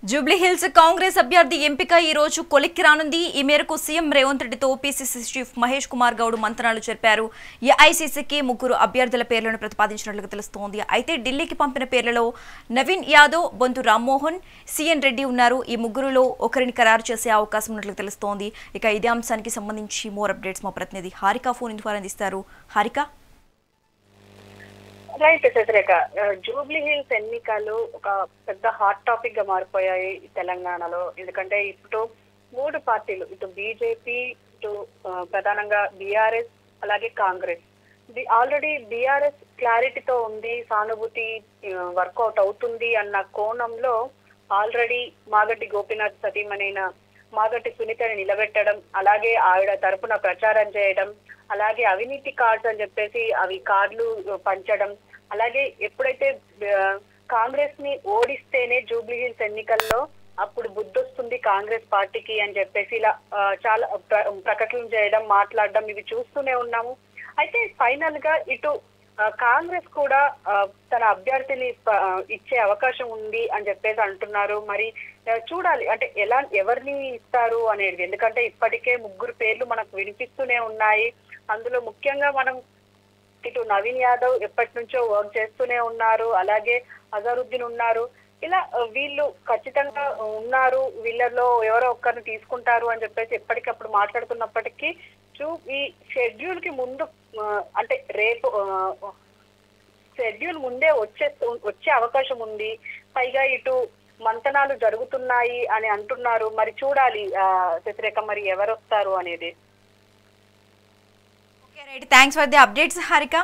Jubilee hills Congress అభ్యర్థి ఎంపిక ఈ రోజు కొలిక్కి రానుంది. ఈ మేరకు సీఎం రేవంత్ రెడ్డితో పీసీసీ చీఫ్ మహేష్ కుమార్ గౌడ్ మంత్రాలు జరిపారు. ఏఐసీసీకి 3 అభ్యర్థుల పేర్లను ప్రతిపాదించినట్లుగా తెలుస్తోంది. అయితే ఢిల్లీకి పంపిన పేర్లలో నవీన్ యాదవ్, బొంతు రామ్మోహన్, సిఎన్ రెడ్డి ఉన్నారు. ఈ ముగ్గురులో ఒకరిని ఖరారు చేసే అవకాశం ఉన్నట్లు తెలుస్తోంది. ఇక ఇదే అంశానికి సంబంధించి మోర్ అప్డేట్స్ మా ప్రతినిధి హారిక ఫోన్ ద్వారా అందిస్తారు. హారిక, రైట్ చంద్రేఖ, జూబ్లీ హిల్స్ ఎన్నికలు ఒక పెద్ద హాట్ టాపిక్ గా మారిపోయాయి తెలంగాణలో. ఎందుకంటే ఇప్పుడు 3 పార్టీలు, ఇటు బీజేపీ, ఇటు ప్రధానంగా బీఆర్ఎస్, అలాగే కాంగ్రెస్. ఆల్రెడీ బీఆర్ఎస్ క్లారిటీతో ఉంది, సానుభూతి వర్కౌట్ అవుతుంది అన్న కోణంలో ఆల్రెడీ మాగంటి గోపీనాథ్ సతీమణైన మాగంటి సునీతని నిలబెట్టడం, అలాగే ఆవిడ తరపున ప్రచారం చేయడం, అలాగే అవినీతి కార్డ్స్ అని చెప్పేసి అవి కార్డులు పంచడం, అలాగే ఎప్పుడైతే కాంగ్రెస్ ని ఓడిస్తేనే జూబ్లీ హిల్స్ ఎన్నికల్లో అప్పుడు బుద్ధొస్తుంది కాంగ్రెస్ పార్టీకి అని చెప్పేసి ఇలా చాలా ప్రకటనలు చేయడం, మాట్లాడడం ఇవి చూస్తూనే ఉన్నాము. అయితే ఫైనల్ గా ఇటు కాంగ్రెస్ కూడా తన అభ్యర్థిని ఇచ్చే అవకాశం ఉంది అని చెప్పేసి అంటున్నారు. మరి చూడాలి అంటే ఎవరిని ఇస్తారు అనేది. ఎందుకంటే ఇప్పటికే 3 పేర్లు మనకు వినిపిస్తూనే ఉన్నాయి. అందులో ముఖ్యంగా మనం ఇటు నవీన్ యాదవ్ ఎప్పటి నుంచో వర్క్ చేస్తూనే ఉన్నారు, అలాగే అజరుద్దీన్ ఉన్నారు. ఇలా వీళ్ళు ఖచ్చితంగా ఉన్నారు, వీళ్ళలో ఎవరో ఒక్కరిని తీసుకుంటారు అని చెప్పేసి ఎప్పటికప్పుడు మాట్లాడుతున్నప్పటికీ ఈ షెడ్యూల్ కి ముందు అంటే రేపు షెడ్యూల్ ముందే వచ్చే అవకాశం ఉంది. పైగా ఇటు మంతనాలు జరుగుతున్నాయి అని అంటున్నారు. మరి చూడాలి చంద్రేఖ, మరి ఎవరు వస్తారు అనేది. Thanks for the updates Harika.